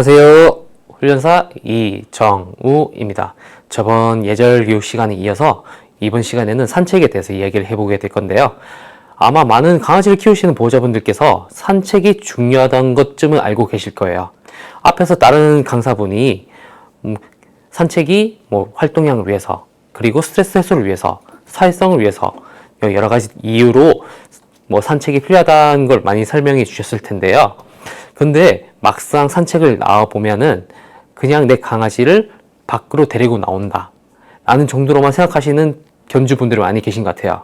안녕하세요. 훈련사 이정우입니다. 저번 예절 교육 시간에 이어서 이번 시간에는 산책에 대해서 이야기를 해보게 될 건데요. 아마 많은 강아지를 키우시는 보호자분들께서 산책이 중요하다는 것쯤은 알고 계실 거예요. 앞에서 다른 강사분이 산책이 활동량을 위해서, 그리고 스트레스 해소를 위해서, 사회성을 위해서 여러 가지 이유로 산책이 필요하다는 걸 많이 설명해 주셨을 텐데요. 근데 막상 산책을 나와 보면은 그냥 내 강아지를 밖으로 데리고 나온다 라는 정도로만 생각하시는 견주분들이 많이 계신 것 같아요.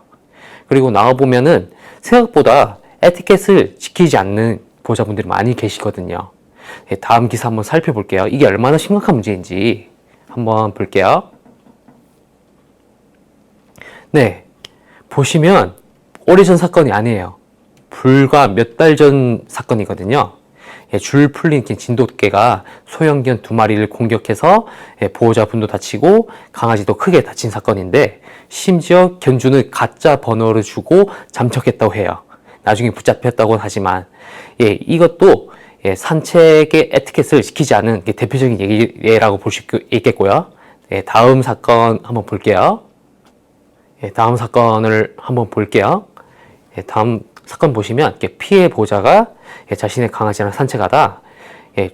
그리고 나와 보면은 생각보다 에티켓을 지키지 않는 보호자분들이 많이 계시거든요. 다음 기사 한번 살펴볼게요. 이게 얼마나 심각한 문제인지 한번 볼게요. 네, 보시면 오래전 사건이 아니에요. 불과 몇 달 전 사건이거든요. 줄 풀린 진돗개가 소형견 2마리를 공격해서 보호자분도 다치고 강아지도 크게 다친 사건인데, 심지어 견주는 가짜 번호를 주고 잠적했다고 해요. 나중에 붙잡혔다고 하지만 이것도 산책의 에티켓을 지키지 않은 대표적인 예라고 볼 수 있겠고요. 다음 사건 한번 볼게요. 다음 사건을 한번 볼게요. 다음 사건 보시면 피해 보호자가 자신의 강아지랑 산책하다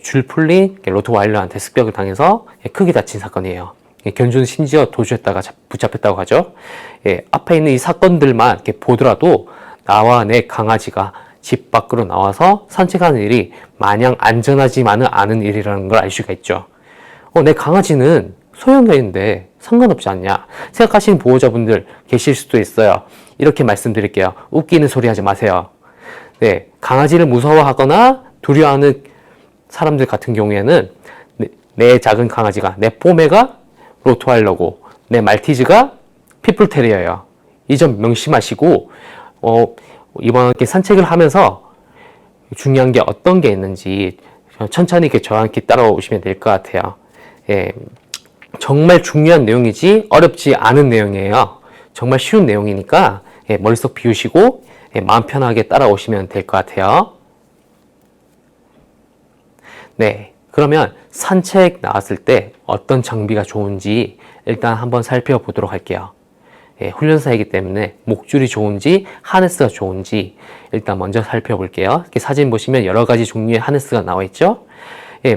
줄 풀린 로트와일러한테 습격을 당해서 크게 다친 사건이에요. 견주는 심지어 도주했다가 붙잡혔다고 하죠. 앞에 있는 이 사건들만 이렇게 보더라도 나와 내 강아지가 집 밖으로 나와서 산책하는 일이 마냥 안전하지만은 않은 일이라는 걸 알 수가 있죠. 내 강아지는 소형견인데 상관없지 않냐 생각하시는 보호자분들 계실 수도 있어요. 이렇게 말씀드릴게요. 웃기는 소리 하지 마세요. 강아지를 무서워하거나 두려워하는 사람들 같은 경우에는 내 작은 강아지가, 내 뽀메가 로트와일러고 내 말티즈가 피플테리어예요. 이 점 명심하시고 이번 산책을 하면서 중요한 게 어떤 게 있는지 천천히 저와 함께 따라오시면 될 것 같아요. 정말 중요한 내용이지 어렵지 않은 내용이에요. 정말 쉬운 내용이니까 머릿속 비우시고 마음 편하게 따라오시면 될 것 같아요. 그러면 산책 나왔을 때 어떤 장비가 좋은지 일단 한번 살펴보도록 할게요. 훈련사이기 때문에 목줄이 좋은지 하네스가 좋은지 일단 먼저 살펴볼게요. 이렇게 사진 보시면 여러 가지 종류의 하네스가 나와 있죠.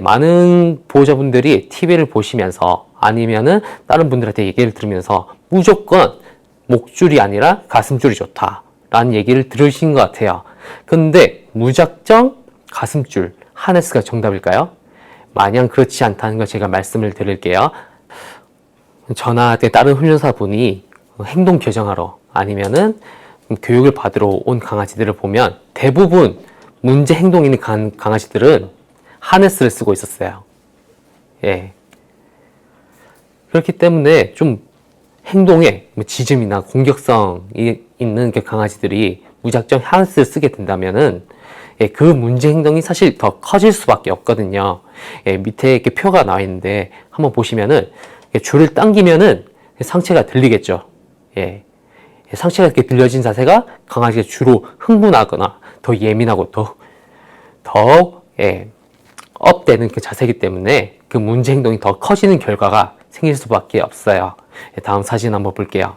많은 보호자분들이 TV를 보시면서 아니면은 다른 분들한테 얘기를 들으면서 무조건 목줄이 아니라 가슴줄이 좋다라는 얘기를 들으신 것 같아요. 근데 무작정 가슴줄, 하네스가 정답일까요? 마냥 그렇지 않다는 걸 제가 말씀을 드릴게요. 저나 다른 훈련사분이 행동 교정하러 아니면은 교육을 받으러 온 강아지들을 보면 대부분 문제 행동 있는 강아지들은 하네스를 쓰고 있었어요. 그렇기 때문에 좀 행동에 지짐이나 공격성이 있는 강아지들이 무작정 하네스를 쓰게 된다면은 그 문제 행동이 사실 더 커질 수밖에 없거든요. 밑에 이렇게 표가 나와 있는데 한번 보시면은 줄을 당기면은 상체가 들리겠죠. 상체가 이렇게 들려진 자세가 강아지가 주로 흥분하거나 더 예민하고 더 업되는 그 자세이기 때문에 그 문제 행동이 더 커지는 결과가 생길 수밖에 없어요. 다음 사진 한번 볼게요.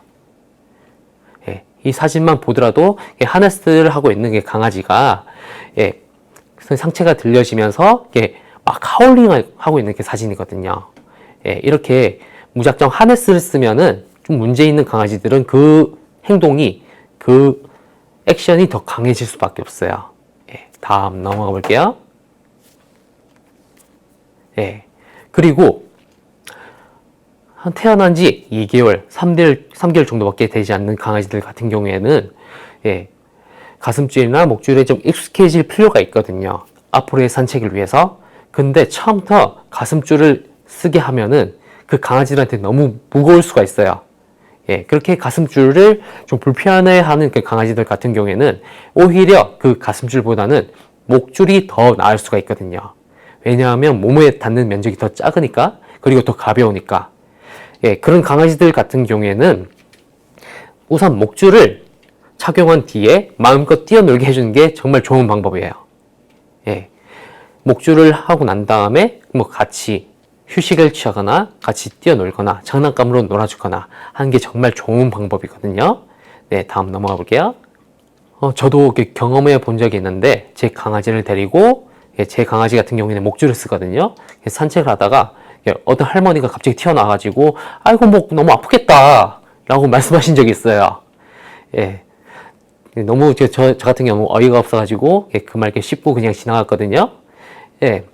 이 사진만 보더라도 하네스를 하고 있는 게 강아지가 상체가 들려지면서 막 하울링을 하고 있는 게 사진이거든요. 이렇게 무작정 하네스를 쓰면은 좀 문제 있는 강아지들은 그 행동이, 그 액션이 더 강해질 수밖에 없어요. 다음 넘어가 볼게요. 그리고 태어난 지 2개월, 3개월 정도밖에 되지 않는 강아지들 같은 경우에는 가슴줄이나 목줄에 좀 익숙해질 필요가 있거든요. 앞으로의 산책을 위해서. 근데 처음부터 가슴줄을 쓰게 하면은 그 강아지들한테 너무 무거울 수가 있어요. 그렇게 가슴줄을 좀 불편해하는 그 강아지들 같은 경우에는 오히려 그 가슴줄보다는 목줄이 더 나을 수가 있거든요. 왜냐하면 몸에 닿는 면적이 더 작으니까, 그리고 더 가벼우니까. 그런 강아지들 같은 경우에는 우선 목줄을 착용한 뒤에 마음껏 뛰어놀게 해주는 게 정말 좋은 방법이에요. 목줄을 하고 난 다음에 뭐 같이 휴식을 취하거나 같이 뛰어놀거나 장난감으로 놀아주거나 하는 게 정말 좋은 방법이거든요. 네, 다음 넘어가 볼게요. 저도 경험해 본 적이 있는데 제 강아지를 데리고 제 강아지 같은 경우에는 목줄을 쓰거든요. 산책을 하다가 어떤 할머니가 갑자기 튀어나와가지고 아이고 목 너무 아프겠다 라고 말씀하신 적이 있어요. 예. 너무 저 같은 경우 어이가 없어가지고 그 말 이렇게 씹고 그냥 지나갔거든요. 예.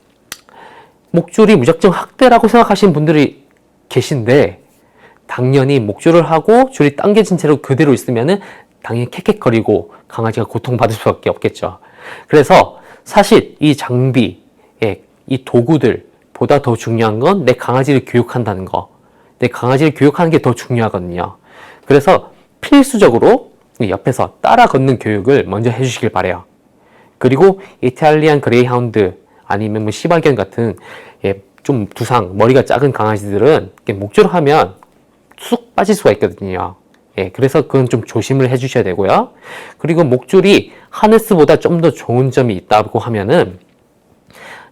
목줄이 무작정 학대라고 생각하시는 분들이 계신데 당연히 목줄을 하고 줄이 당겨진 채로 그대로 있으면은 당연히 캑캑거리고 강아지가 고통받을 수밖에 없겠죠. 그래서 사실 이 장비, 이 도구들보다 더 중요한 건 내 강아지를 교육한다는 거. 내 강아지를 교육하는 게 더 중요하거든요. 그래서 필수적으로 옆에서 따라 걷는 교육을 먼저 해주시길 바래요. 그리고 이탈리안 그레이하운드 아니면 뭐 시바견 같은 좀 두상, 머리가 작은 강아지들은 목줄을 하면 쑥 빠질 수가 있거든요. 그래서 그건 좀 조심을 해주셔야 되고요. 그리고 목줄이 하네스보다 좀 더 좋은 점이 있다고 하면은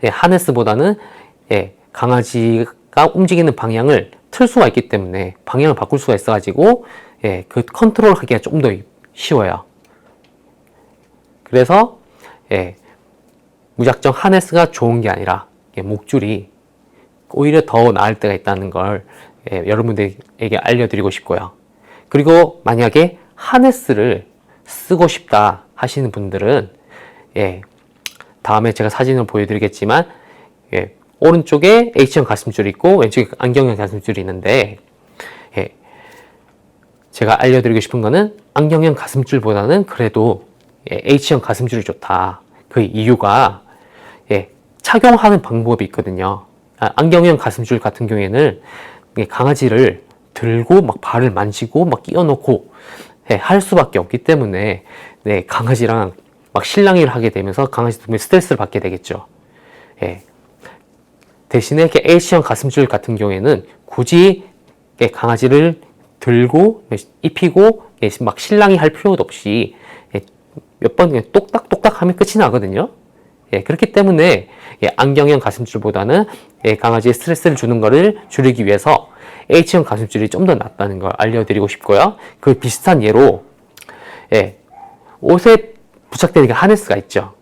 하네스보다는 강아지가 움직이는 방향을 틀 수가 있기 때문에 방향을 바꿀 수가 있어가지고 그 컨트롤 하기가 좀 더 쉬워요. 그래서 무작정 하네스가 좋은 게 아니라 목줄이 오히려 더 나을 때가 있다는 걸 여러분들에게 알려드리고 싶고요. 그리고 만약에 하네스를 쓰고 싶다 하시는 분들은 다음에 제가 사진을 보여드리겠지만 오른쪽에 H형 가슴줄이 있고 왼쪽에 안경형 가슴줄이 있는데 제가 알려드리고 싶은 거는 안경형 가슴줄보다는 그래도 H형 가슴줄이 좋다. 그 이유가 착용하는 방법이 있거든요. 안경형 가슴줄 같은 경우에는 강아지를 들고 막 발을 만지고 막 끼워놓고 할 수밖에 없기 때문에 강아지랑 막 실랑이를 하게 되면서 강아지도 스트레스를 받게 되겠죠. 대신에 이렇게 H형 가슴줄 같은 경우에는 굳이 강아지를 들고 입히고 막 실랑이 할 필요도 없이 몇 번 똑딱똑딱 하면 끝이 나거든요. 그렇기 때문에 안경형 가슴줄보다는 강아지의 스트레스를 주는 것을 줄이기 위해서 H형 가슴줄이 좀 더 낫다는 걸 알려드리고 싶고요. 그 비슷한 예로 옷에 부착되는 하네스가 있죠.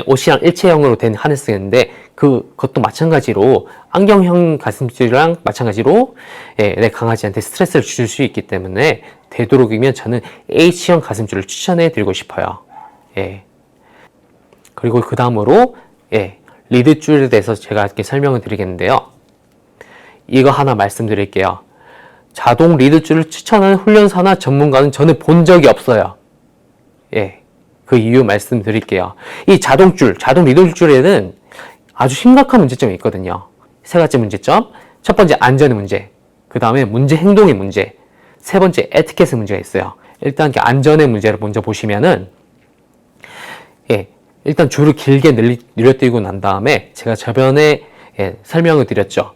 옷이랑 일체형으로 된 하네스가 있는데 그것도 마찬가지로 안경형 가슴줄이랑 마찬가지로 내 강아지한테 스트레스를 줄 수 있기 때문에 되도록이면 저는 H형 가슴줄을 추천해 드리고 싶어요. 그리고 그 다음으로 리드줄에 대해서 제가 이렇게 설명을 드리겠는데요. 이거 하나 말씀드릴게요. 자동 리드줄을 추천하는 훈련사나 전문가는 저는 본 적이 없어요. 그 이유 말씀드릴게요. 이 자동 리드줄에는 아주 심각한 문제점이 있거든요. 세 가지 문제점. 첫 번째 안전의 문제, 그 다음에 문제 행동의 문제, 세 번째 에티켓의 문제가 있어요. 일단 안전의 문제를 먼저 보시면은 일단 줄을 길게 늘려뜨리고 난 다음에 제가 저번에 설명을 드렸죠.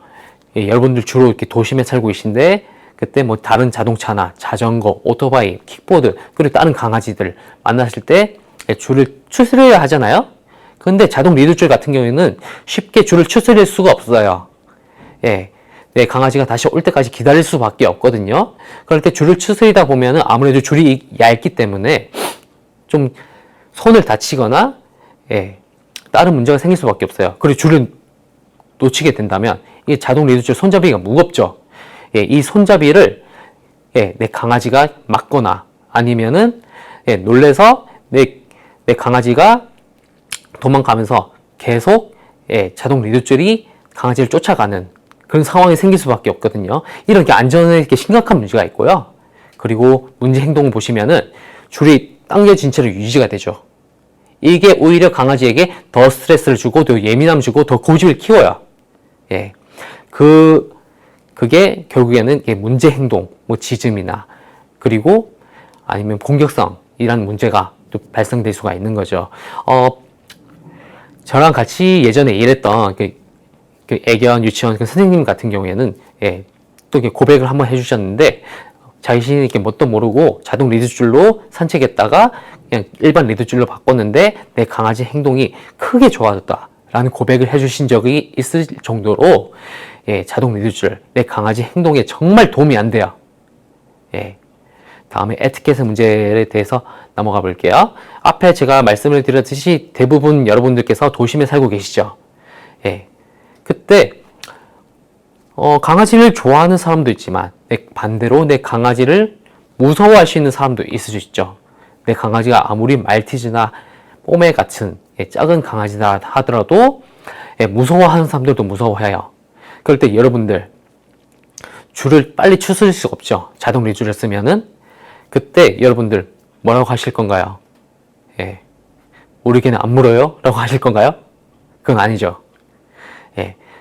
여러분들 주로 이렇게 도심에 살고 계신데 그때 뭐 다른 자동차나 자전거, 오토바이, 킥보드 그리고 다른 강아지들 만났을 때 줄을 추스려야 하잖아요. 근데 자동 리드줄 같은 경우에는 쉽게 줄을 추스릴 수가 없어요. 내 강아지가 다시 올 때까지 기다릴 수밖에 없거든요. 그럴 때 줄을 추스리다 보면은 아무래도 줄이 얇기 때문에 좀 손을 다치거나 다른 문제가 생길 수밖에 없어요. 그리고 줄을 놓치게 된다면 이 자동 리드줄 손잡이가 무겁죠. 이 손잡이를 내 강아지가 맞거나 아니면은 놀래서 내 강아지가 도망가면서 계속 자동 리드줄이 강아지를 쫓아가는 그런 상황이 생길 수밖에 없거든요. 이런 게 안전에 이렇게 심각한 문제가 있고요. 그리고 문제 행동을 보시면은 줄이 당겨진 채로 유지가 되죠. 이게 오히려 강아지에게 더 스트레스를 주고 더 예민함 주고 더 고집을 키워요. 그게 결국에는 문제 행동, 뭐 짖음이나 그리고 아니면 공격성이라는 문제가 또 발생될 수가 있는 거죠. 저랑 같이 예전에 일했던 그 애견 유치원 그 선생님 같은 경우에는 또 이렇게 고백을 한번 해주셨는데 자신이 이렇게 뭣도 모르고 자동 리드줄로 산책했다가 그냥 일반 리드줄로 바꿨는데 내 강아지 행동이 크게 좋아졌다 라는 고백을 해주신 적이 있을 정도로 자동 리드줄, 내 강아지 행동에 정말 도움이 안 돼요. 다음에 에티켓의 문제에 대해서 넘어가 볼게요. 앞에 제가 말씀을 드렸듯이 대부분 여러분들께서 도심에 살고 계시죠. 그때 강아지를 좋아하는 사람도 있지만 반대로 내 강아지를 무서워하시는 사람도 있을 수 있죠. 내 강아지가 아무리 말티즈나 뽀메 같은 작은 강아지다 하더라도 무서워하는 사람들도 무서워해요. 그럴 때 여러분들 줄을 빨리 추스릴 수가 없죠. 자동 리줄을 쓰면은. 그때 여러분들 뭐라고 하실 건가요? 우리 개는 안 물어요? 라고 하실 건가요? 그건 아니죠.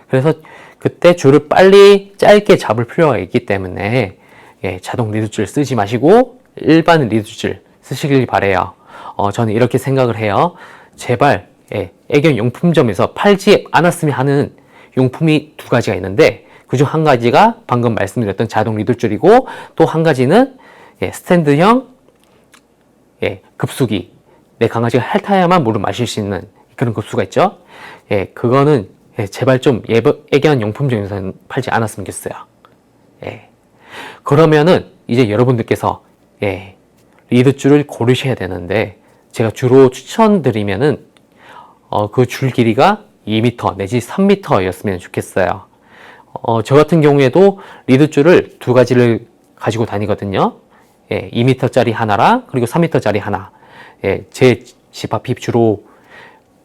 그래서 그때 줄을 빨리 짧게 잡을 필요가 있기 때문에 자동 리드줄 쓰지 마시고 일반 리드줄 쓰시길 바래요. 저는 이렇게 생각을 해요. 제발 애견 용품점에서 팔지 않았으면 하는 용품이 두 가지가 있는데 그중 한 가지가 방금 말씀드렸던 자동 리드줄이고 또 한 가지는 스탠드형 급수기. 내 강아지가 핥아야만 물을 마실 수 있는 그런 급수가 있죠. 그거는 제발 좀 애견 용품점에서는 팔지 않았으면 좋겠어요. 그러면은 이제 여러분들께서 리드줄을 고르셔야 되는데 제가 주로 추천드리면은 그 줄 길이가 2m 내지 3m였으면 좋겠어요. 저 같은 경우에도 리드줄을 두 가지를 가지고 다니거든요. 2m짜리 하나랑 그리고 3m짜리 하나. 제 집 앞이 주로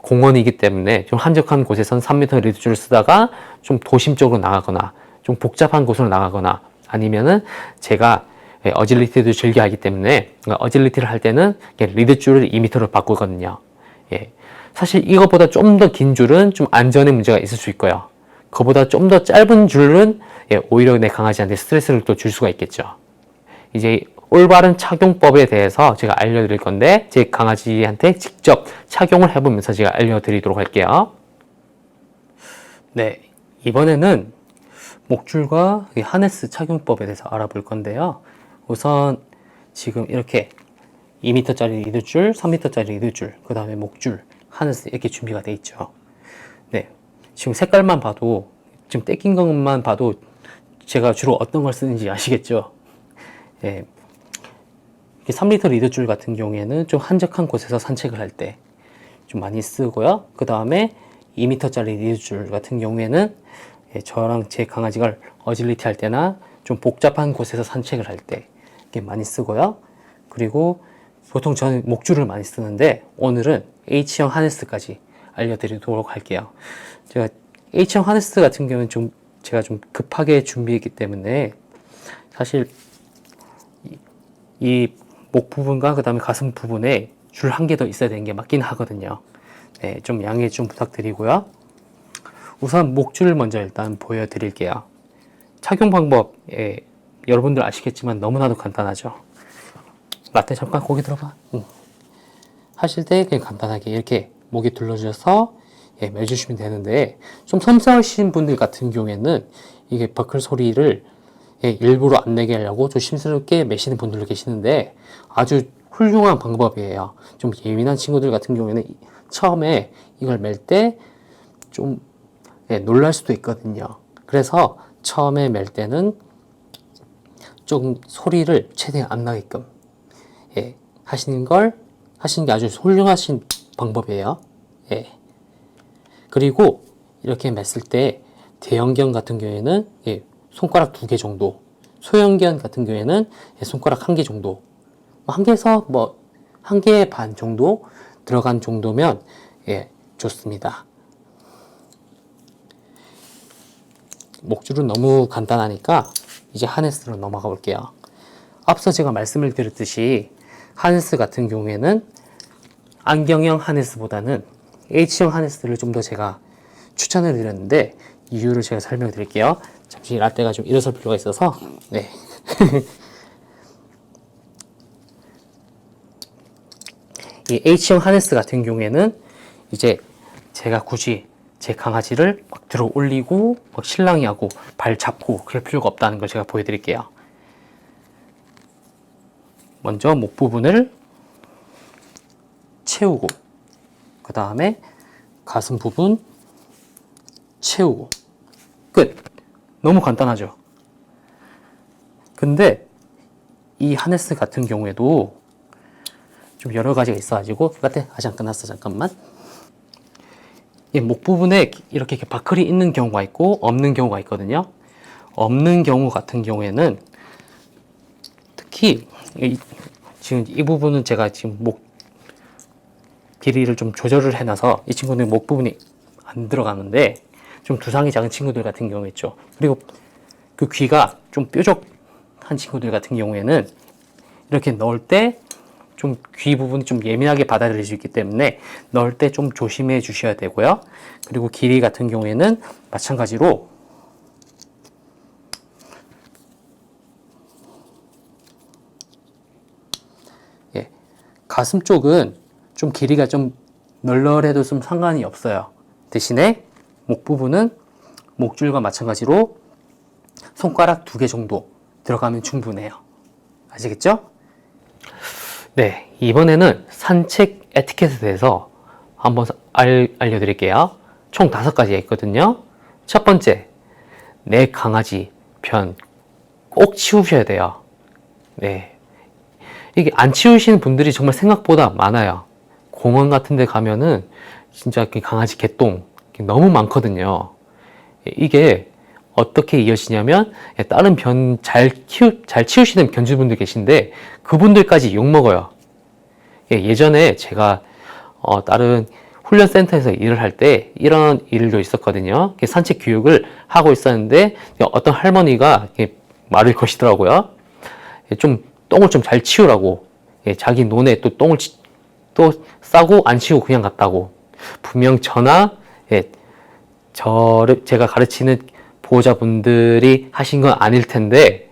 공원이기 때문에 좀 한적한 곳에선 3m 리드줄을 쓰다가 좀 도심 쪽으로 나가거나 좀 복잡한 곳으로 나가거나 아니면은 제가 어질리티도 즐겨 하기 때문에 어질리티를 할 때는 리드줄을 2m로 바꾸거든요. 사실 이것보다 좀 더 긴 줄은 좀 안전에 문제가 있을 수 있고요. 그보다 좀 더 짧은 줄은 오히려 내 강아지한테 스트레스를 또 줄 수가 있겠죠. 이제 올바른 착용법에 대해서 제가 알려드릴 건데 제 강아지한테 직접 착용을 해보면서 제가 알려드리도록 할게요. 네, 이번에는 목줄과 하네스 착용법에 대해서 알아볼 건데요. 우선 지금 이렇게 2m짜리 리드줄, 3m짜리 리드줄, 그 다음에 목줄, 하네스 이렇게 준비가 돼 있죠. 네, 지금 색깔만 봐도 지금 떼낀 것만 봐도 제가 주로 어떤 걸 쓰는지 아시겠죠? 3리터 리드줄 같은 경우에는 좀 한적한 곳에서 산책을 할 때 좀 많이 쓰고요. 그 다음에 2m짜리 리드줄 같은 경우에는 저랑 제 강아지가 어질리티 할 때나 좀 복잡한 곳에서 산책을 할 때 많이 쓰고요. 그리고 보통 저는 목줄을 많이 쓰는데 오늘은 H형 하네스까지 알려드리도록 할게요. 제가 H형 하네스 같은 경우는 제가 좀 급하게 준비했기 때문에 사실 이 목 부분과 그 다음에 가슴 부분에 줄 한 개 더 있어야 되는 게 맞긴 하거든요. 좀 양해 좀 부탁드리고요. 우선 목줄을 먼저 일단 보여드릴게요. 착용 방법, 여러분들 아시겠지만 너무나도 간단하죠. 라떼 잠깐 고개 들어봐. 하실 때 그냥 간단하게 이렇게 목에 둘러주셔서 매주시면 되는데 좀 섬세하신 분들 같은 경우에는 이게 버클 소리를 일부러 안 내게 하려고 조심스럽게 매시는 분들도 계시는데 아주 훌륭한 방법이에요. 좀 예민한 친구들 같은 경우에는 처음에 이걸 맬 때 좀 놀랄 수도 있거든요. 그래서 처음에 맬 때는 조금 소리를 최대한 안 나게끔 하시는 게 아주 훌륭하신 방법이에요. 그리고 이렇게 맸을 때 대형견 같은 경우에는 손가락 2개 정도, 소형견 같은 경우에는 손가락 1개 정도, 1개에서 1개 반 정도 들어간 정도면 좋습니다. 목줄은 너무 간단하니까 이제 하네스로 넘어가 볼게요. 앞서 제가 말씀을 드렸듯이 하네스 같은 경우에는 안경형 하네스보다는 H형 하네스를 좀 더 제가 추천을 드렸는데 이유를 제가 설명을 드릴게요. 잠시 라떼가 좀 일어설 필요가 있어서 이 H형 하네스 같은 경우에는 이제 제가 굳이 제 강아지를 막 들어 올리고 막 실랑이 하고 발 잡고 그럴 필요가 없다는 걸 제가 보여드릴게요. 먼저 목 부분을 채우고 그 다음에 가슴 부분 채우고 끝. 너무 간단하죠. 근데 이 하네스 같은 경우에도 좀 여러 가지가 있어가지고 같아. 아직 안 끝났어. 잠깐만. 목 부분에 이렇게 바클이 있는 경우가 있고 없는 경우가 있거든요. 없는 경우 같은 경우에는 특히 지금 이 부분은 제가 지금 목 길이를 좀 조절을 해놔서 이 친구는 목 부분이 안 들어가는데 좀 두상이 작은 친구들 같은 경우 있죠. 그리고 그 귀가 좀 뾰족한 친구들 같은 경우에는 이렇게 넣을 때 좀 귀 부분이 좀 예민하게 받아들일 수 있기 때문에 넣을 때 좀 조심해 주셔야 되고요. 그리고 길이 같은 경우에는 마찬가지로 가슴 쪽은 좀 길이가 좀 널널해도 좀 상관이 없어요. 대신에 목 부분은 목줄과 마찬가지로 손가락 2개 정도 들어가면 충분해요. 아시겠죠? 네, 이번에는 산책 에티켓에 대해서 한번 알려드릴게요. 총 5가지가 있거든요. 첫 번째, 내 강아지 변 꼭 치우셔야 돼요. 네, 이게 안 치우시는 분들이 정말 생각보다 많아요. 공원 같은 데 가면은 진짜 강아지 개똥 너무 많거든요. 이게 어떻게 이어지냐면 다른 변 잘 치우시는 견주분들 계신데 그분들까지 욕먹어요. 예전에 제가 다른 훈련센터에서 일을 할 때 이런 일도 있었거든요. 산책 교육을 하고 있었는데 어떤 할머니가 말을 거시더라고요. 좀 똥을 좀 잘 치우라고. 자기 논에 또 똥을 또 싸고 안 치우고 그냥 갔다고. 분명 저나 제가 가르치는 보호자분들이 하신 건 아닐 텐데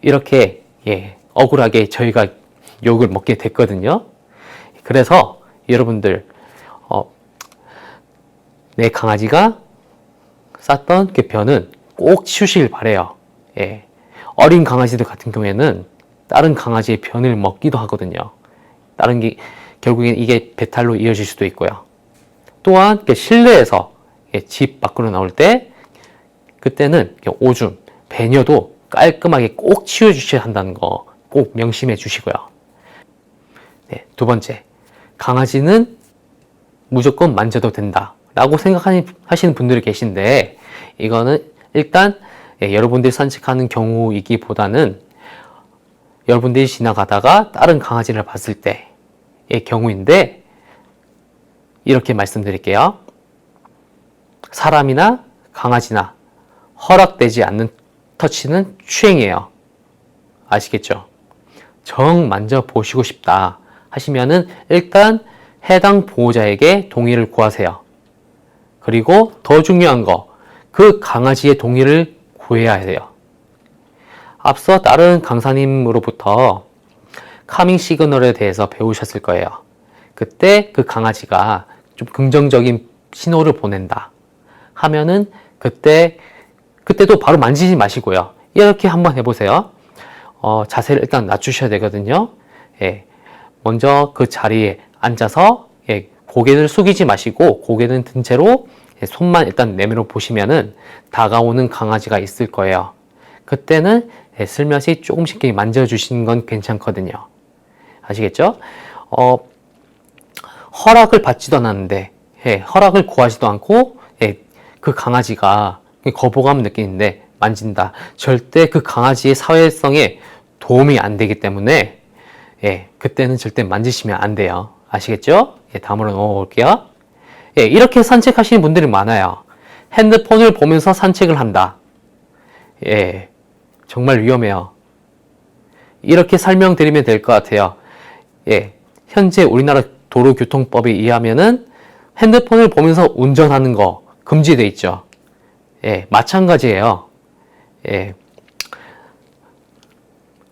이렇게 억울하게 저희가 욕을 먹게 됐거든요. 그래서 여러분들 내 강아지가 쌌던 그 변은 꼭 치우시길 바래요. 어린 강아지들 같은 경우에는 다른 강아지의 변을 먹기도 하거든요. 다른 게 결국엔 이게 배탈로 이어질 수도 있고요. 또한 실내에서 집 밖으로 나올 때 그때는 오줌, 배녀도 깔끔하게 꼭 치워주셔야 한다는 거 꼭 명심해 주시고요. 네, 두 번째, 강아지는 무조건 만져도 된다 라고 생각하시는 분들이 계신데 이거는 일단 여러분들이 산책하는 경우이기보다는 여러분들이 지나가다가 다른 강아지를 봤을 때의 경우인데 이렇게 말씀드릴게요. 사람이나 강아지나 허락되지 않는 터치는 추행이에요. 아시겠죠? 정 만져보시고 싶다 하시면은 일단 해당 보호자에게 동의를 구하세요. 그리고 더 중요한 거, 그 강아지의 동의를 구해야 돼요. 앞서 다른 강사님으로부터 카밍 시그널에 대해서 배우셨을 거예요. 그때 그 강아지가 좀 긍정적인 신호를 보낸다 하면은 그때도 바로 만지지 마시고요. 이렇게 한번 해보세요. 자세를 일단 낮추셔야 되거든요. 먼저 그 자리에 앉아서 고개를 숙이지 마시고 고개는 든 채로 손만 일단 내밀어 보시면은 다가오는 강아지가 있을 거예요. 그때는 슬며시 조금씩 만져주시는 건 괜찮거든요. 아시겠죠? 허락을 받지도 않았는데 허락을 구하지도 않고 그 강아지가 거부감을 느끼는데 만진다. 절대 그 강아지의 사회성에 도움이 안 되기 때문에 그때는 절대 만지시면 안 돼요. 아시겠죠? 다음으로 넘어볼게요. 이렇게 산책하시는 분들이 많아요. 핸드폰을 보면서 산책을 한다. 정말 위험해요. 이렇게 설명드리면 될 것 같아요. 현재 우리나라 도로교통법에 의하면은 핸드폰을 보면서 운전하는 거 금지되어 있죠. 마찬가지예요.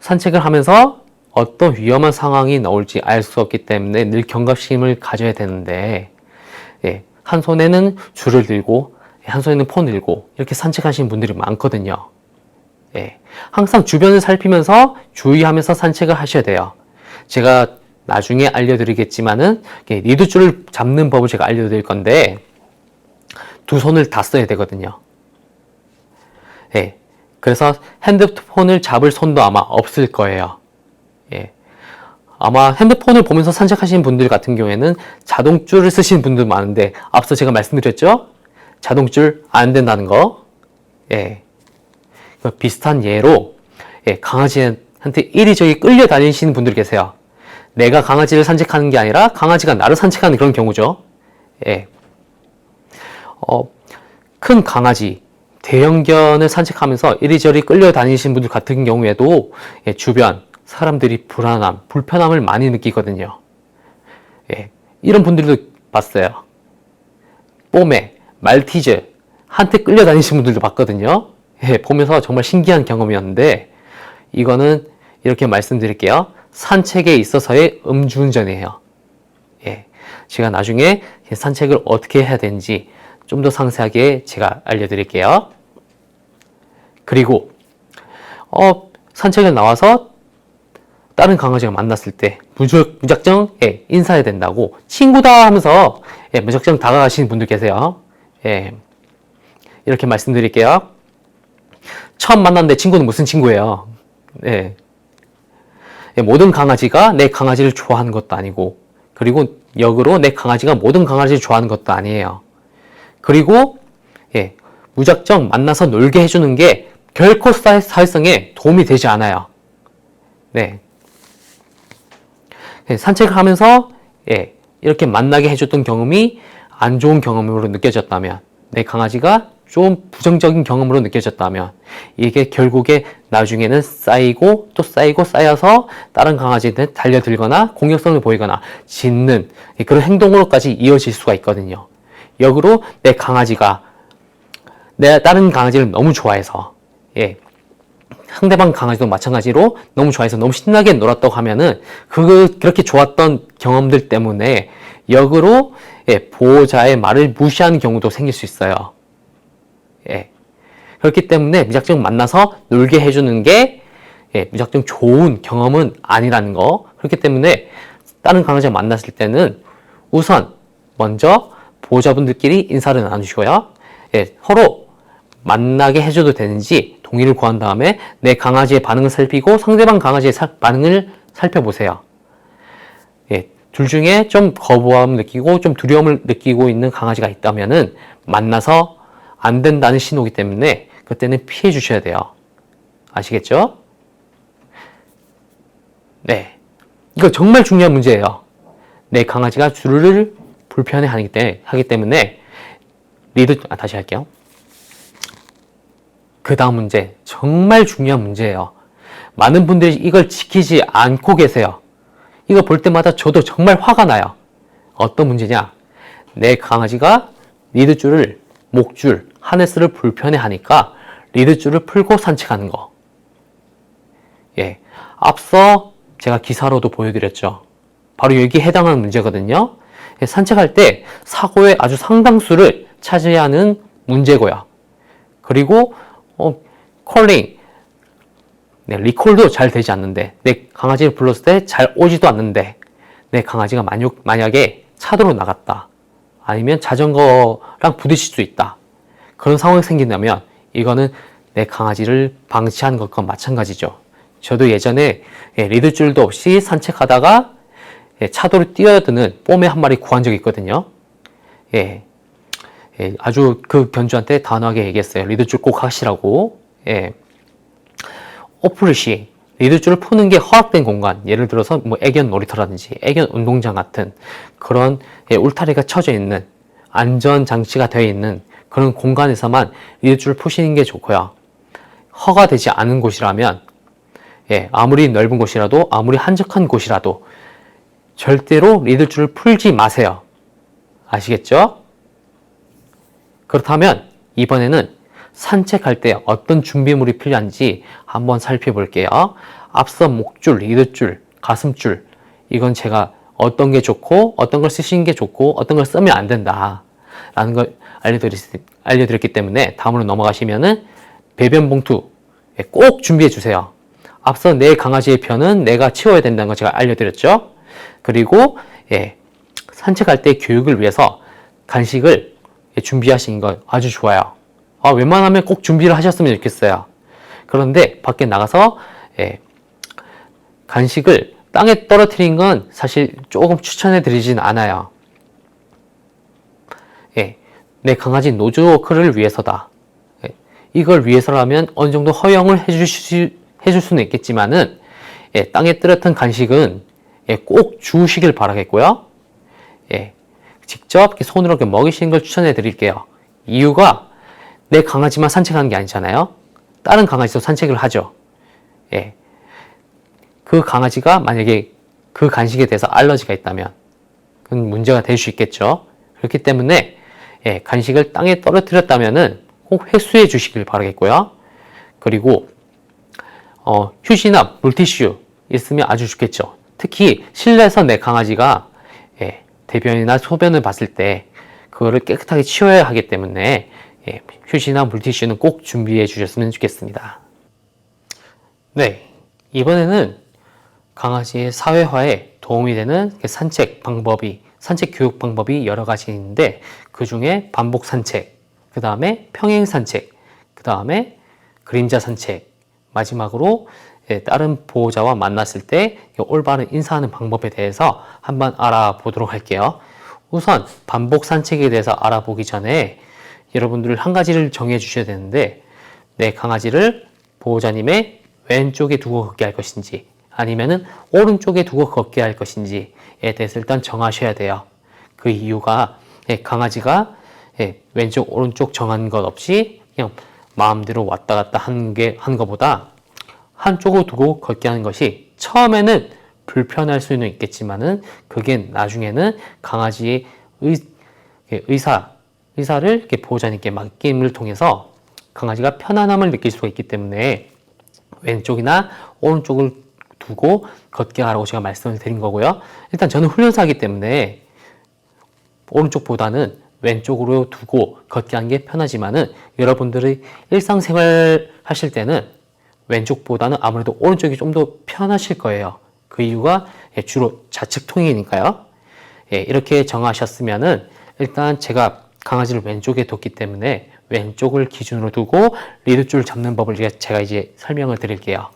산책을 하면서 어떤 위험한 상황이 나올지 알 수 없기 때문에 늘 경각심을 가져야 되는데 한 손에는 줄을 들고 한 손에는 폰을 들고 이렇게 산책하시는 분들이 많거든요. 항상 주변을 살피면서 주의하면서 산책을 하셔야 돼요. 제가 나중에 알려드리겠지만은 리드줄을 잡는 법을 제가 알려드릴 건데 두 손을 다 써야 되거든요. 예. 그래서 핸드폰을 잡을 손도 아마 없을 거예요. 예. 아마 핸드폰을 보면서 산책하시는 분들 같은 경우에는 자동줄을 쓰시는 분들 많은데, 앞서 제가 말씀드렸죠? 자동줄 안 된다는 거. 예. 비슷한 예로, 예, 강아지한테 이리저리 끌려다니시는 분들 계세요. 내가 강아지를 산책하는 게 아니라 강아지가 나를 산책하는 그런 경우죠. 예. 큰 강아지, 대형견을 산책하면서 이리저리 끌려다니시는 분들 같은 경우에도, 예, 주변 사람들이 불안함, 불편함을 많이 느끼거든요. 예, 이런 분들도 봤어요. 뽀메, 말티즈 한테 끌려다니시는 분들도 봤거든요. 예, 보면서 정말 신기한 경험이었는데, 이거는 이렇게 말씀드릴게요. 산책에 있어서의 음주운전이에요. 예, 제가 나중에 산책을 어떻게 해야 되는지 좀 더 상세하게 제가 알려드릴게요. 그리고 산책을 나와서 다른 강아지가 만났을 때 무작정, 예, 인사해야 된다고, 친구다 하면서, 예, 무작정 다가가시는 분들 계세요. 예, 이렇게 말씀드릴게요. 처음 만난 내 친구는 무슨 친구예요? 예. 예, 모든 강아지가 내 강아지를 좋아하는 것도 아니고, 그리고 역으로 내 강아지가 모든 강아지를 좋아하는 것도 아니에요. 그리고, 예, 무작정 만나서 놀게 해주는 게 결코 사회성에 도움이 되지 않아요. 네. 산책을 하면서, 예, 이렇게 만나게 해줬던 경험이 안 좋은 경험으로 느껴졌다면, 내 강아지가 좀 부정적인 경험으로 느껴졌다면, 이게 결국에 나중에는 쌓이고 또 쌓이고 쌓여서 다른 강아지한테 달려들거나 공격성을 보이거나 짖는 그런 행동으로까지 이어질 수가 있거든요. 역으로 내 강아지가 내가 다른 강아지를 너무 좋아해서, 예, 상대방 강아지도 마찬가지로 너무 좋아해서 너무 신나게 놀았다고 하면은 그렇게 좋았던 경험들 때문에 역으로, 예, 보호자의 말을 무시하는 경우도 생길 수 있어요. 예, 그렇기 때문에 무작정 만나서 놀게 해주는 게, 예, 무작정 좋은 경험은 아니라는 거. 그렇기 때문에 다른 강아지를 만났을 때는 우선 먼저 보호자분들끼리 인사를 나누시고요. 예, 서로 만나게 해줘도 되는지 동의를 구한 다음에 내 강아지의 반응을 살피고 상대방 강아지의 반응을 살펴보세요. 예, 둘 중에 좀 거부감을 느끼고 좀 두려움을 느끼고 있는 강아지가 있다면은 만나서 안 된다는 신호이기 때문에 그때는 피해 주셔야 돼요. 아시겠죠? 네. 이거 정말 중요한 문제예요. 내 강아지가 줄을 불편해 하기 때문에 다시 할게요. 그 다음 문제, 정말 중요한 문제예요. 많은 분들이 이걸 지키지 않고 계세요. 이거 볼 때마다 저도 정말 화가 나요. 어떤 문제냐? 내 강아지가 리드줄을, 목줄, 하네스를 불편해 하니까 리드줄을 풀고 산책하는 거. 예, 앞서 제가 기사로도 보여드렸죠. 바로 여기에 해당하는 문제거든요. 예, 산책할 때 사고의 아주 상당수를 차지하는 문제고요. 그리고 콜링, 네, 리콜도 잘 되지 않는데, 내 강아지를 불렀을 때 잘 오지도 않는데, 내 강아지가 만약에 차도로 나갔다, 아니면 자전거랑 부딪힐 수 있다, 그런 상황이 생긴다면 이거는 내 강아지를 방치한 것과 마찬가지죠. 저도 예전에, 예, 리드줄도 없이 산책하다가, 예, 차도로 뛰어드는 뽀메 한 마리 구한 적이 있거든요. 예, 예, 아주 그 견주한테 단호하게 얘기했어요. 리드줄 꼭 하시라고. 예, 오프리시, 리드줄을 푸는 게 허락된 공간, 예를 들어서 뭐 애견 놀이터라든지 애견 운동장 같은 그런, 예, 울타리가 쳐져 있는, 안전 장치가 되어 있는 그런 공간에서만 리드줄을 푸시는 게 좋고요. 허가되지 않은 곳이라면, 예, 아무리 넓은 곳이라도, 아무리 한적한 곳이라도 절대로 리드줄을 풀지 마세요. 아시겠죠? 그렇다면 이번에는 산책할 때 어떤 준비물이 필요한지 한번 살펴볼게요. 앞서 목줄, 리드줄, 가슴줄, 이건 제가 어떤 게 좋고 어떤 걸 쓰시는 게 좋고 어떤 걸 쓰면 안 된다 라는 걸 알려드렸기 때문에 다음으로 넘어가시면은 배변 봉투 꼭 준비해 주세요. 앞서 내 강아지의 편은 내가 치워야 된다는 거 제가 알려드렸죠. 그리고, 예, 산책할 때 교육을 위해서 간식을 준비하신 거 아주 좋아요. 웬만하면 꼭 준비를 하셨으면 좋겠어요. 그런데 밖에 나가서 간식을 땅에 떨어뜨린 건 사실 조금 추천해 드리진 않아요. 내 강아지 노즈워크를 위해서다. 이걸 위해서라면 어느 정도 허용을 해줄 수는 있겠지만은 땅에 떨어뜨린 간식은 꼭 주우시길 바라겠고요. 직접 손으로 먹이시는 걸 추천해 드릴게요. 이유가 내 강아지만 산책하는 게 아니잖아요. 다른 강아지도 산책을 하죠. 그 강아지가 만약에 그 간식에 대해서 알러지가 있다면 그건 문제가 될 수 있겠죠. 그렇기 때문에 간식을 땅에 떨어뜨렸다면은 꼭 회수해 주시길 바라겠고요. 그리고 휴지나 물티슈 있으면 아주 좋겠죠. 특히 실내에서 내 강아지가 대변이나 소변을 봤을 때 그거를 깨끗하게 치워야 하기 때문에 휴지나 물티슈는 꼭 준비해 주셨으면 좋겠습니다. 네, 이번에는 강아지의 사회화에 도움이 되는 산책 교육 방법이 여러 가지 있는데 그 중에 반복 산책, 그 다음에 평행 산책, 그 다음에 그림자 산책, 마지막으로 다른 보호자와 만났을 때 올바른 인사하는 방법에 대해서 한번 알아보도록 할게요. 우선 반복 산책에 대해서 알아보기 전에 여러분들 한 가지를 정해 주셔야 되는데 내 강아지를 보호자님의 왼쪽에 두고 걷게 할 것인지 아니면은 오른쪽에 두고 걷게 할 것인지에 대해서 일단 정하셔야 돼요. 그 이유가 강아지가 왼쪽 오른쪽 정한 것 없이 그냥 마음대로 왔다 갔다 한 것보다 한쪽으로 두고 걷게 하는 것이 처음에는 불편할 수는 있겠지만은 그게 나중에는 강아지의 의사를 이렇게 보호자님께 맡김을 통해서 강아지가 편안함을 느낄 수가 있기 때문에 왼쪽이나 오른쪽을 두고 걷게 하라고 제가 말씀을 드린 거고요. 일단 저는 훈련사이기 때문에 오른쪽보다는 왼쪽으로 두고 걷게 하는 게 편하지만은 여러분들이 일상생활 하실 때는 왼쪽보다는 아무래도 오른쪽이 좀 더 편하실 거예요. 그 이유가 주로 좌측 통행이니까요. 이렇게 정하셨으면은 일단 제가 강아지를 왼쪽에 뒀기 때문에 왼쪽을 기준으로 두고 리드줄을 잡는 법을 제가 이제 설명을 드릴게요.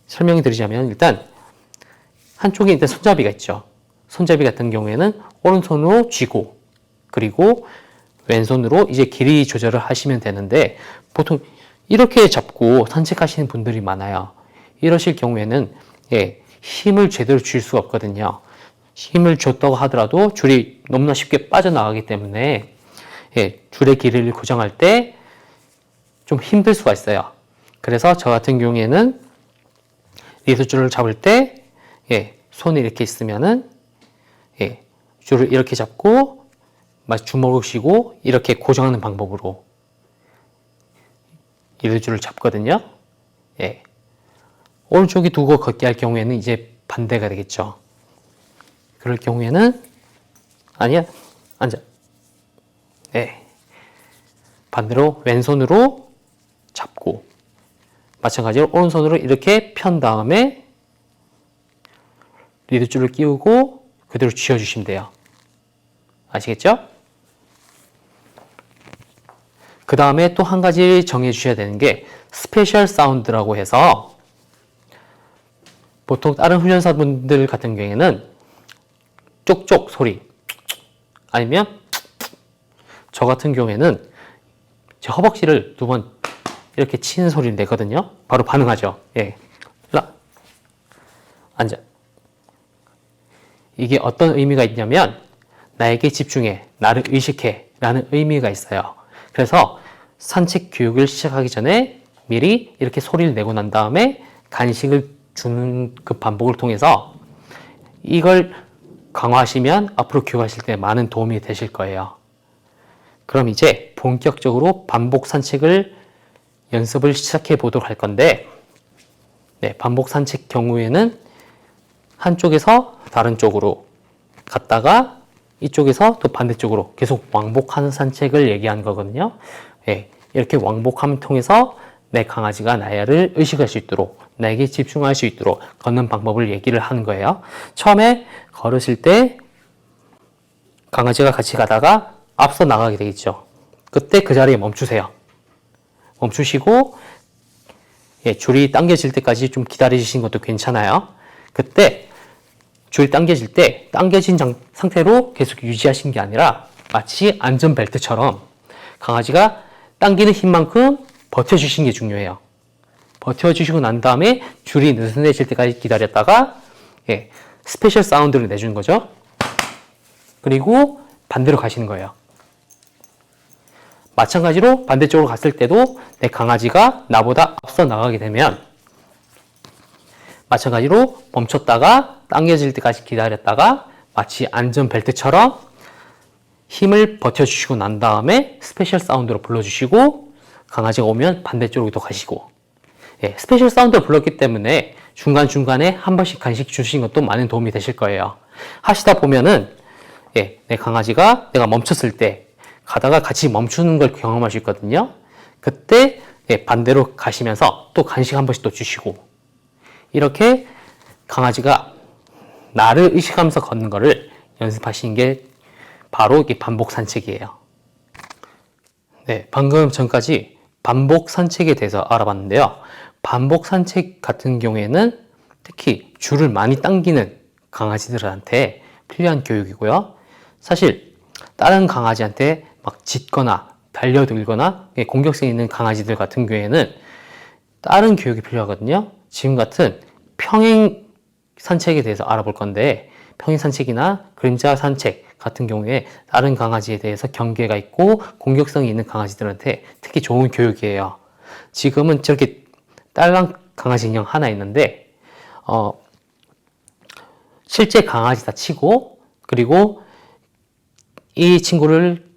설명을 드리자면 일단 한쪽에 일단 손잡이가 있죠. 손잡이 같은 경우에는 오른손으로 쥐고 그리고 왼손으로 이제 길이 조절을 하시면 되는데 보통 이렇게 잡고 산책하시는 분들이 많아요. 이러실 경우에는 힘을 제대로 줄 수가 없거든요. 힘을 줬다고 하더라도 줄이 너무나 쉽게 빠져나가기 때문에 줄의 길이를 고정할 때 좀 힘들 수가 있어요. 그래서 저 같은 경우에는 리드줄을 잡을 때 손이 이렇게 있으면은 줄을 이렇게 잡고 주먹을 쥐고 이렇게 고정하는 방법으로 리드줄을 잡거든요. 오른쪽이 두고 걷게 할 경우에는 이제 반대가 되겠죠. 그럴 경우에는 아니야, 앉아. 반대로 왼손으로 잡고 마찬가지로 오른손으로 이렇게 편 다음에 리드줄을 끼우고 그대로 쥐어주시면 돼요. 아시겠죠? 그 다음에 또 한 가지 정해 주셔야 되는 게 스페셜 사운드라고 해서 보통 다른 훈련사분들 같은 경우에는 쪽쪽 소리 아니면 저 같은 경우에는 제 허벅지를 2번 이렇게 치는 소리를 내거든요. 바로 반응하죠. 앉아. 이게 어떤 의미가 있냐면 나에게 집중해, 나를 의식해 라는 의미가 있어요. 그래서 산책 교육을 시작하기 전에 미리 이렇게 소리를 내고 난 다음에 간식을 주는 그 반복을 통해서 이걸 강화하시면 앞으로 교육하실 때 많은 도움이 되실 거예요. 그럼 이제 본격적으로 반복 산책을 연습을 시작해 보도록 할 건데 반복 산책 경우에는 한쪽에서 다른 쪽으로 갔다가 이쪽에서 또 반대쪽으로 계속 왕복하는 산책을 얘기하는 거거든요. 이렇게 왕복함을 통해서 내 강아지가 나를 의식할 수 있도록 나에게 집중할 수 있도록 걷는 방법을 얘기를 하는 거예요. 처음에 걸으실 때 강아지가 같이 가다가 앞서 나가게 되겠죠. 그때 그 자리에 멈추세요. 멈추시고 줄이 당겨질 때까지 좀 기다리시는 것도 괜찮아요. 그때 줄이 당겨질 때 당겨진 상태로 계속 유지하시는 게 아니라 마치 안전벨트처럼 강아지가 당기는 힘만큼 버텨주시는 게 중요해요. 버텨주시고 난 다음에 줄이 느슨해질 때까지 기다렸다가 스페셜 사운드를 내주는 거죠. 그리고 반대로 가시는 거예요. 마찬가지로 반대쪽으로 갔을 때도 내 강아지가 나보다 앞서 나가게 되면 마찬가지로 멈췄다가 당겨질 때까지 기다렸다가 마치 안전벨트처럼 힘을 버텨주시고 난 다음에 스페셜 사운드로 불러주시고 강아지가 오면 반대쪽으로 또 가시고 스페셜 사운드를 불렀기 때문에 중간중간에 한 번씩 간식 주시는 것도 많은 도움이 되실 거예요. 하시다 보면은 내 강아지가 내가 멈췄을 때 가다가 같이 멈추는 걸 경험할 수 있거든요. 그때 반대로 가시면서 또 간식 한 번씩 또 주시고 이렇게 강아지가 나를 의식하면서 걷는 거를 연습하시는 게 바로 이 반복 산책이에요. 방금 전까지 반복 산책에 대해서 알아봤는데요. 반복 산책 같은 경우에는 특히 줄을 많이 당기는 강아지들한테 필요한 교육이고요. 사실 다른 강아지한테 막 짖거나 달려들거나 공격성 있는 강아지들 같은 경우에는 다른 교육이 필요하거든요. 지금 같은 평행 산책에 대해서 알아볼 건데 평행 산책이나 그림자 산책 같은 경우에 다른 강아지에 대해서 경계가 있고 공격성이 있는 강아지들한테 특히 좋은 교육이에요. 지금은 저렇게 딸랑 강아지 인형 하나 있는데 실제 강아지다 치고 그리고 이 친구를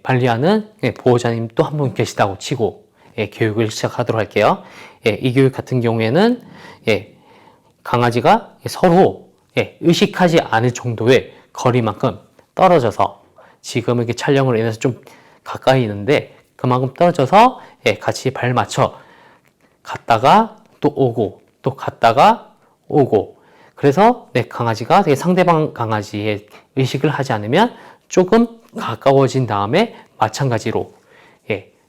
관리하는 보호자님 또 한 분 계시다고 치고 교육을 시작하도록 할게요. 이 교육 같은 경우에는 강아지가 서로 의식하지 않을 정도의 거리만큼 떨어져서 지금 이렇게 촬영으로 인해서 좀 가까이 있는데 그만큼 떨어져서 같이 발 맞춰 갔다가 또 오고 또 갔다가 오고 그래서 내 강아지가 상대방 강아지의 의식을 하지 않으면 조금 가까워진 다음에 마찬가지로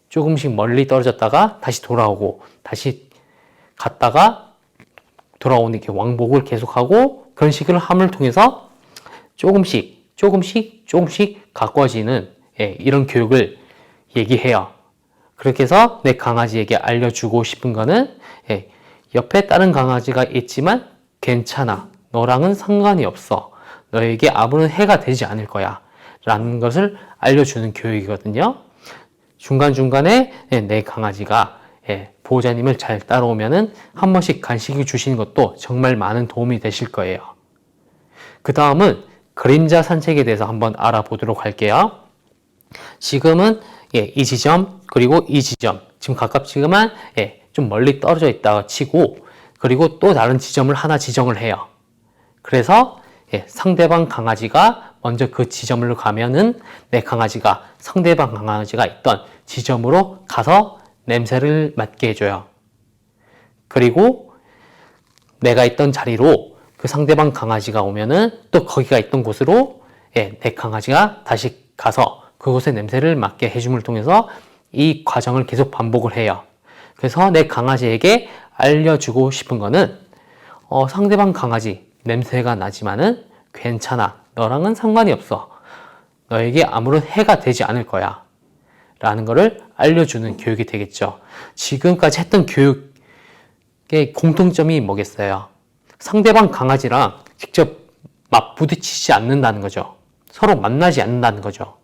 조금씩 멀리 떨어졌다가 다시 돌아오고 다시 갔다가 돌아오는 이렇게 왕복을 계속하고 그런 식으로 함을 통해서 조금씩 가까워지는 이런 교육을 얘기해요. 그렇게 해서 내 강아지에게 알려주고 싶은 거는 옆에 다른 강아지가 있지만 괜찮아. 너랑은 상관이 없어. 너에게 아무런 해가 되지 않을 거야. 라는 것을 알려주는 교육이거든요. 중간중간에 내 강아지가 보호자님을 잘 따라오면은 한 번씩 간식을 주시는 것도 정말 많은 도움이 되실 거예요. 그 다음은 그림자 산책에 대해서 한번 알아보도록 할게요. 지금은 이 지점 그리고 이 지점 지금 가깝지만 좀 멀리 떨어져 있다가 치고 그리고 또 다른 지점을 하나 지정을 해요. 그래서 상대방 강아지가 먼저 그 지점으로 가면은 내 강아지가 상대방 강아지가 있던 지점으로 가서 냄새를 맡게 해줘요. 그리고 내가 있던 자리로 그 상대방 강아지가 오면은 또 거기가 있던 곳으로 내 강아지가 다시 가서 그곳의 냄새를 맡게 해줌을 통해서 이 과정을 계속 반복을 해요. 그래서 내 강아지에게 알려주고 싶은 거는 상대방 강아지 냄새가 나지만은 괜찮아. 너랑은 상관이 없어. 너에게 아무런 해가 되지 않을 거야. 라는 거를 알려주는 교육이 되겠죠. 지금까지 했던 교육의 공통점이 뭐겠어요? 상대방 강아지랑 직접 맞부딪히지 않는다는 거죠. 서로 만나지 않는다는 거죠.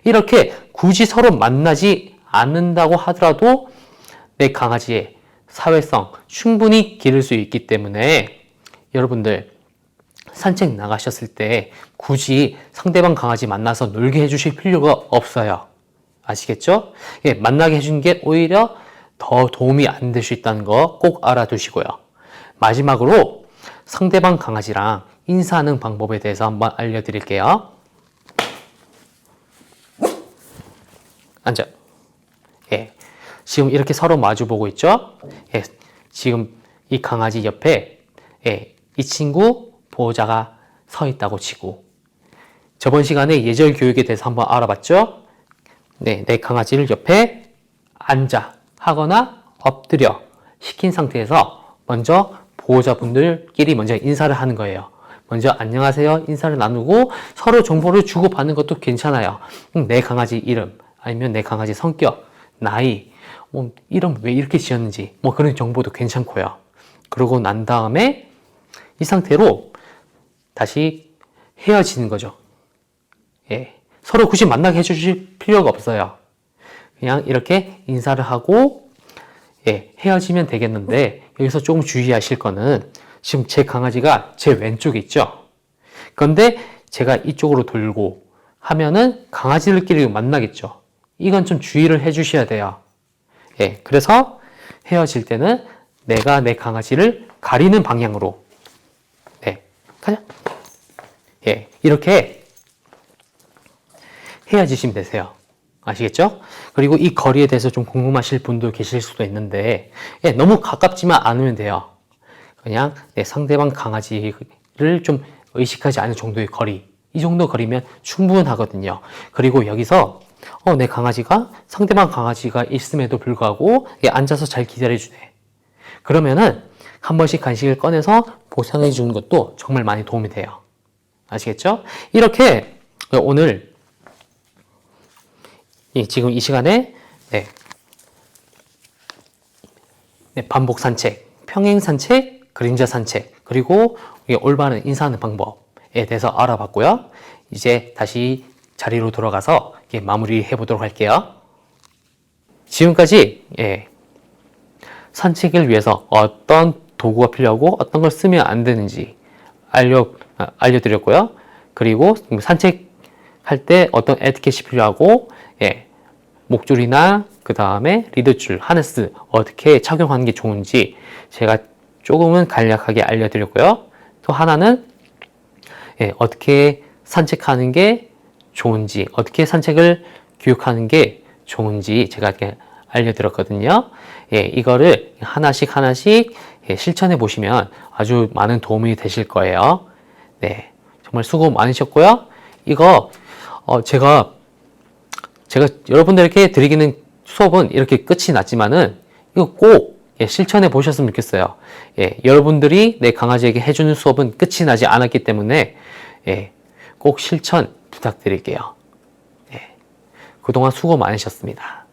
이렇게 굳이 서로 만나지 않는다고 하더라도 내 강아지의 사회성 충분히 기를 수 있기 때문에 여러분들 산책 나가셨을 때 굳이 상대방 강아지 만나서 놀게 해주실 필요가 없어요. 아시겠죠? 만나게 해주는 게 오히려 더 도움이 안 될 수 있다는 거 꼭 알아두시고요. 마지막으로 상대방 강아지랑 인사하는 방법에 대해서 한번 알려드릴게요. 앉아. 지금 이렇게 서로 마주보고 있죠? 지금 이 강아지 옆에 이 친구 보호자가 서 있다고 치고 저번 시간에 예절 교육에 대해서 한번 알아봤죠? 네, 내 강아지를 옆에 앉아 하거나 엎드려 시킨 상태에서 먼저 보호자분들끼리 먼저 인사를 하는 거예요. 먼저 안녕하세요 인사를 나누고 서로 정보를 주고받는 것도 괜찮아요. 내 강아지 이름 아니면 내 강아지 성격, 나이, 뭐 이름 왜 이렇게 지었는지 뭐 그런 정보도 괜찮고요. 그러고 난 다음에 이 상태로 다시 헤어지는 거죠. 예, 서로 굳이 만나게 해주실 필요가 없어요. 그냥 이렇게 인사를 하고 예, 헤어지면 되겠는데 여기서 조금 주의하실 거는 지금 제 강아지가 제 왼쪽에 있죠. 그런데 제가 이쪽으로 돌고 하면은 강아지들끼리 만나겠죠. 이건 좀 주의를 해 주셔야 돼요. 예, 그래서 헤어질 때는 내가 내 강아지를 가리는 방향으로 네, 가자. 예, 이렇게 헤어지시면 되세요. 아시겠죠? 그리고 이 거리에 대해서 좀 궁금하실 분도 계실 수도 있는데 예, 너무 가깝지만 않으면 돼요. 그냥 내 상대방 강아지를 좀 의식하지 않을 정도의 거리, 이 정도 거리면 충분하거든요. 그리고 여기서 내 강아지가 상대방 강아지가 있음에도 불구하고 앉아서 잘 기다려주네. 그러면은 한 번씩 간식을 꺼내서 보상해 주는 것도 정말 많이 도움이 돼요. 아시겠죠? 이렇게 오늘 지금 이 시간에 반복 산책, 평행 산책, 그림자 산책, 그리고 올바른 인사하는 방법에 대해서 알아봤고요. 이제 다시 자리로 돌아가서 마무리해 보도록 할게요. 지금까지 산책을 위해서 어떤 도구가 필요하고 어떤 걸 쓰면 안 되는지 알려드렸고요. 그리고 산책할 때 어떤 에티켓이 필요하고 목줄이나 그 다음에 리드줄, 하네스 어떻게 착용하는 게 좋은지 제가 조금은 간략하게 알려드렸고요. 또 하나는 어떻게 산책하는 게 좋은지, 어떻게 산책을 교육하는 게 좋은지 제가 이렇게 알려드렸거든요. 이거를 하나씩 실천해 보시면 아주 많은 도움이 되실 거예요. 네, 정말 수고 많으셨고요. 이거 제가 여러분들에게 드리기는 수업은 이렇게 끝이 났지만은 이거 꼭 실천해 보셨으면 좋겠어요. 여러분들이 내 강아지에게 해주는 수업은 끝이 나지 않았기 때문에 꼭 실천 부탁드릴게요. 그동안 수고 많으셨습니다.